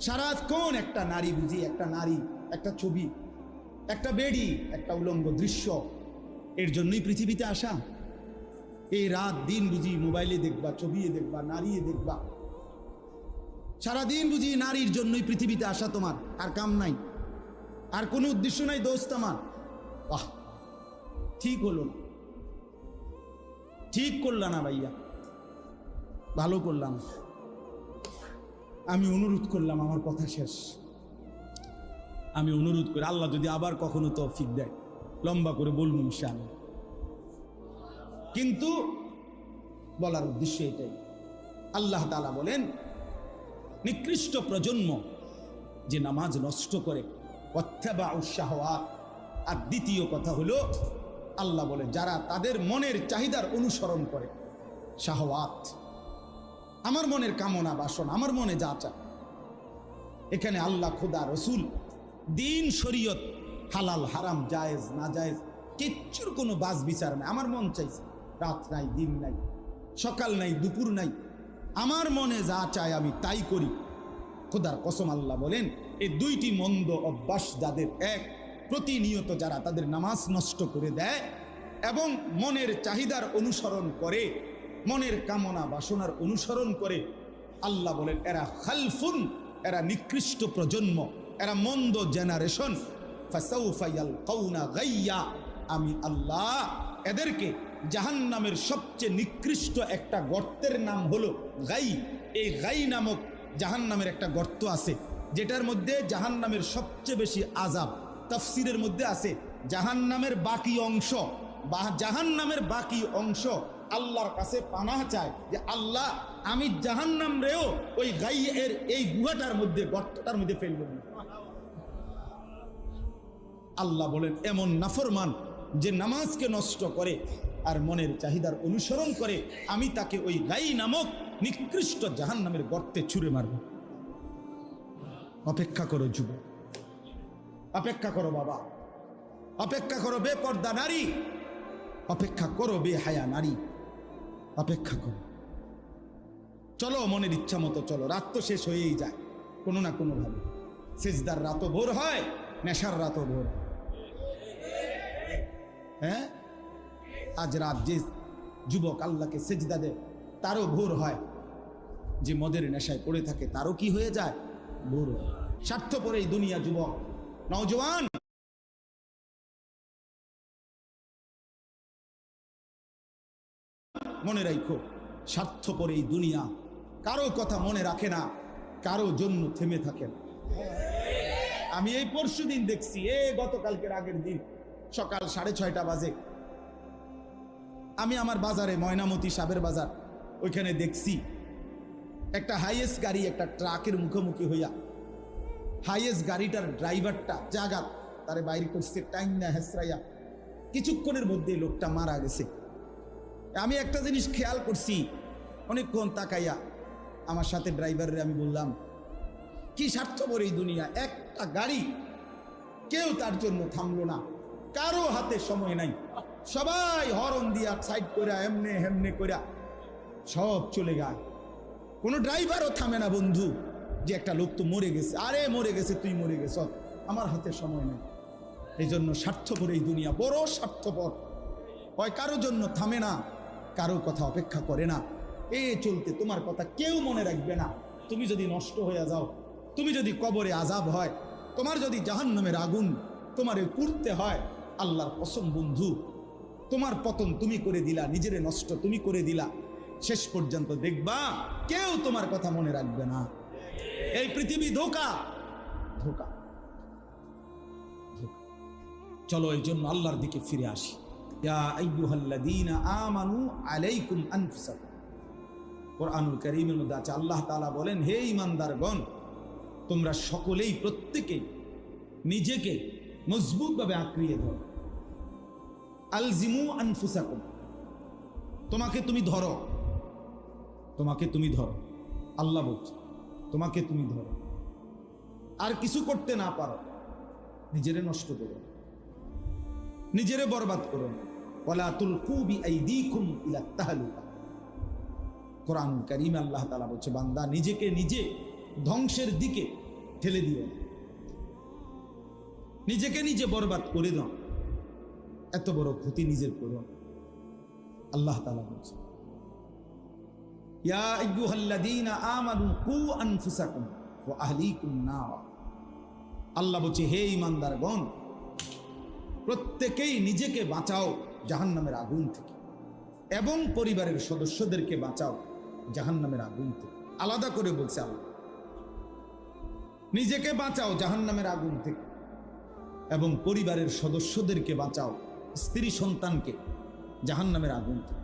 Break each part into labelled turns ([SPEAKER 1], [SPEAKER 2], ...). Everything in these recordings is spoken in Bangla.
[SPEAKER 1] সারাক্ষণ একটা নারী বুঝি, একটা নারী, একটা ছবি, একটা বেড়ি, একটা উলঙ্গ দৃশ্য, এর জন্যই পৃথিবীতে আসা। এই রাত দিন বুঝি মোবাইলে দেখবা, ছবি দেখবা, নারী দেখবা, সারাদিন বুঝি নারীর জন্যই পৃথিবীতে আসা তোমার, আর কাম নাই, আর কোনো উদ্দেশ্য নাই দোস্ত আমার। বাহ, ঠিক হলো না, ঠিক করলা না ভাইয়া, ভালো করলাম। আমি অনুরোধ করলাম, আমার কথা শেষ। আমি অনুরোধ করি, আল্লাহ যদি আবার কখনো তৌফিক দেয় লম্বা করে বলবো ইনশাআল্লাহ। কিন্তু বলার উদ্দেশ্য এটাই, আল্লাহ তাআলা বলেন নিকৃষ্ট প্রজন্ম যে নামাজ নষ্ট করে, ওয়াত্তাবাউশ শাহওয়াত। আর দ্বিতীয় কথা হলো, আল্লাহ বলে যারা তাদের মনের চাহিদার অনুসরণ করে, শাহওয়াত, আমার মনের কামনা বাসনা, আমার মনে যা চায়। এখানে আল্লাহ, খোদা, রসুল, দিন, শরীয়ত, হালাল হারাম, জায়েজ না জায়েজ কিচ্ছুর কোনো বাজ বিচার নাই। আমার মন চাইছে, রাত নাই, দিন নাই, সকাল নাই, দুপুর নাই, আমার মনে যা চায় আমি তাই করি। খোদার কসম আল্লাহ বলেন, এই দুইটি মন্দ অভ্যাস যাদের, এক, প্রতিনিয়ত যারা তাদের নামাজ নষ্ট করে দেয় এবং মনের চাহিদার অনুসরণ করে, মনের কামনা বাসনার অনুসরণ করে, আল্লাহ বলেন এরা খালফুন, এরা নিকৃষ্ট প্রজন্ম, এরা মন্দ জেনারেশন। ফাসাউফা ইয়ালকাউনা গাইয়া, আমি আল্লাহ এদেরকে জাহান্নামের সবচেয়ে নিকৃষ্ট একটা গর্তের নাম হলো গাই। এই গাই নামক জাহান্নামের একটা গর্ত আছে, যেটার মধ্যে জাহান্নামের সবচেয়ে বেশি আযাব। তাফসীরের মধ্যে আছে জাহান্নামের বাকি অংশ, বা জাহান্নামের বাকি অংশ আল্লাহর কাছে পানাহ চায় যে আল্লাহ আমি জাহান্নাম রেও ওই গাই এর এই গুহাটার মধ্যে, গর্তটার মধ্যে ফেলব। আল্লাহ বলেন এমন নাফরমান যে নামাজকে নষ্ট করে আর মনের চাহিদার অনুসরণ করে, আমি তাকে ওই গাই নামক নিকৃষ্ট জাহান্নামের গর্তে ছুঁড়ে মারব। অপেক্ষা করো যুবক, অপেক্ষা করো বাবা, অপেক্ষা করো বেপর্দা নারী, অপেক্ষা করো বেহায়া নারী, অপেক্ষা করো। চলো মনের ইচ্ছা মতো চলো, রাত তো শেষ হয়েই যায় কোনো না কোনো ভাবে। সিজদার রাতও ভোর হয়, নেশার রাতও ভোর। হ্যাঁ, আজ রাত যে যুবক আল্লাহকে সিজদা দেয় তারও ভোর হয়, যে মদের নেশায় পড়ে থাকে তারও কি হয়ে যায়, ভোর হয়। স্বার্থপর এই দুনিয়া যুবক, নওজওয়ান, মনে রাখো, স্বার্থপর এই দুনিয়া, কারো কথা মনে রাখে না, কারো জন্য থেমে থাকে না। আমি এই পরশুদিন দেখছি, গতকালকের আগের দিন সকাল 6:30 বাজে আমি আমার বাজারে, ময়নামতি সাবের বাজার, ওইখানে দেখছি একটা হাইয়েস্ট গাড়ি একটা ট্রাকের মুখোমুখি হইয়া, হাইয়েস্ট গাড়িটার ড্রাইভারটা জাগাত তারে বাইরে করছে টাইম না হেসরাইয়া, কিছুক্ষণের মধ্যে লোকটা মারা গেছে। আমি একটা জিনিস খেয়াল করছি, অনেকক্ষণ তাকাইয়া আমার সাথে ড্রাইভারের আমি বললাম, কি স্বার্থপর এই দুনিয়া, একটা গাড়ি কেউ তার জন্য থামলো না, কারো হাতে সময় নাই, সবাই হরন দিয়া সাইড করে এমনে হেমনে করে সব চলে যায়, কোনো ড্রাইভারও থামে না বন্ধু, যে একটা লোক তো মরে গেছে, আরে মরে গেছে, তুই মরে গেছ, আমার হাতে সময় নেই। এই জন্য স্বার্থপর এই দুনিয়া, বড় স্বার্থপর, হয় কারো জন্য থামে না, কারো কথা অপেক্ষা করে না। চলতে তোমার কথা কেউ মনে রাখবে না। তুমি যদি নষ্ট হয়ে যাও, তুমি যদি কবরে আযাব হয়, তোমার যদি জাহান্নামের আগুন তোমারে পুড়তে হয়, আল্লাহর কসম বন্ধু, তোমার পতন তুমি করে দিলা, নিজেরে নষ্ট তুমি করে দিলা, শেষ পর্যন্ত দেখবা কেউ তোমার কথা মনে রাখবে না। এই পৃথিবী ধোঁকা, ধোঁকা, ধোঁকা। চলো এই জন্য আল্লাহর দিকে ফিরে আসি। ইয়া আইয়ুহাল্লাযীনা আমানু আলাইকুম আনফুসাকুম, কোরআনুল কারীমের মধ্যে আছে, আল্লাহ তাআলা বলেন, হে ঈমানদারগণ, তোমরা সকলেই প্রত্যেকেই নিজেকে মজবুতভাবে আঁকড়িয়ে ধরো। আলজিমু আনফুসাকুম, তোমাকে তুমি ধরো, তোমাকে তুমি ধরো। আল্লাহ বলছে তোমাকে তুমি ধরো, আর কিছু করতে না পারো, নিজেরে নষ্ট করো, নিজেরে বরবাদ করো। ওয়ালা তুলকু বিআইদিকুম ইলা তাহলুকা, কোরআন কারীমে আল্লাহ তাআলা বলছে, বান্দা নিজেকে নিজে ধ্বংসের দিকে ঠেলে দিও না, নিজেকে নিজে বরবাদ করে দাও, এত বড় ক্ষতি নিজের করো। আল্লাহ তাআলা বলছে, ইয়া আইয়ুহাল্লাযীনা আমানু কু আনফুসাকুম ওয়া আহলিকুম নার। আল্লাহ বলছে, হে ঈমানদারগণ, প্রত্যেকেই নিজেকে বাঁচাও জাহান্নামের আগুন থেকে এবং পরিবারের সদস্যদেরকে বাঁচাও জাহান্নামের আগুন থেকে। আলাদা করে বলছে আল্লাহ, নিজেকে বাঁচাও জাহান্নামের আগুন থেকে এবং পরিবারের সদস্যদেরকে বাঁচাও, স্ত্রী সন্তানকে জাহান্নামের আগুন থেকে।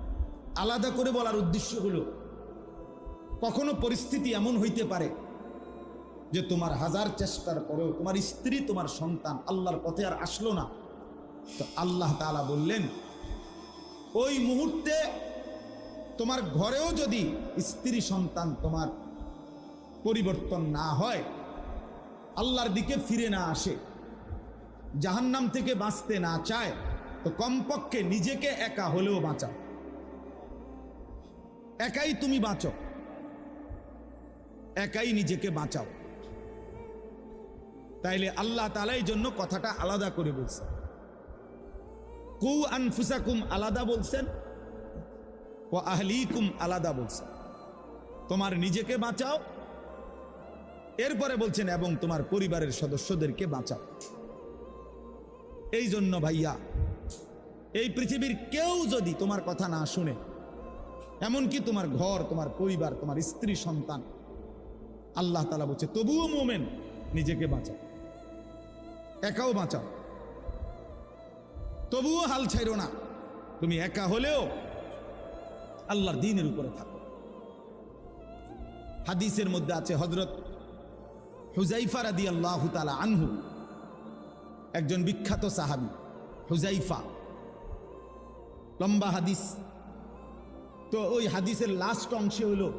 [SPEAKER 1] আলাদা করে বলার উদ্দেশ্য হলো, কখনো পরিস্থিতি এমন হইতে পারে যে তোমার হাজার চেষ্টার পরেও তোমার স্ত্রী তোমার সন্তান আল্লাহর পথে আর আসলো না, তো আল্লাহ তাআলা বললেন, ওই মুহূর্তে তোমার ঘরেও যদি স্ত্রী সন্তান তোমার পরিবর্তন না হয়, আল্লাহর দিকে ফিরে না আসে, জাহান্নাম থেকে বাঁচতে না চায়, তো কমপক্ষে নিজেকে একা হলেও বাঁচাও। একাই তুমি বাঁচো, একাই নিজেকে বাঁচাও। তাইলে আল্লাহ তাআলা এই জন্য কথাটা আলাদা করে বলছেন। কু আনফুসাকুম আলাদা বলছেন, ওয়া আহলিকুম আলাদা বলছেন। তোমার নিজেকে বাঁচাও, এরপরে বলছেন এবং তোমার পরিবারের সদস্যদেরকে বাঁচাও। এই জন্য ভাইয়া, এই পৃথিবীর কেউ যদি তোমার কথা না শুনে, এমনকি তোমার ঘর, তোমার পরিবার, তোমার স্ত্রী সন্তান, আল্লাহ তাআলা বলছে তবুও মুমিন নিজেকে বাঁচাও, একাও বাঁচাও, তবুও হাল ছাইরো না, তুমি একা হলেও আল্লাহর দ্বীনের উপরে থাকো। হাদিসের মধ্যে আছে, হযরত হুযায়ফা রাদিয়াল্লাহু তাআলা আনহু, একজন বিখ্যাত সাহাবী হুযায়ফা, লম্বা হাদিস। তো ওই হাদিসের লাস্ট অংশে হলো,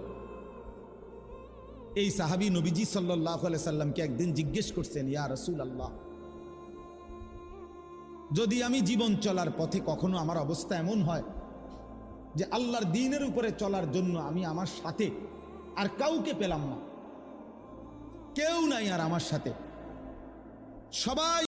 [SPEAKER 1] এই সাহাবী নবীজি সাল্লাল্লাহু আলাইহি সাল্লামকে একদিন জিজ্ঞেস করছেন, ইয়া রাসূলুল্লাহ, যদি আমি জীবন চলার পথে কখনো আমার অবস্থা এমন হয় যে আল্লাহর দ্বীনের উপরে চলার জন্য আমি আমার সাথে আর কাউকে পেলাম না, কেউ নাই আর আমার সাথে, সবাই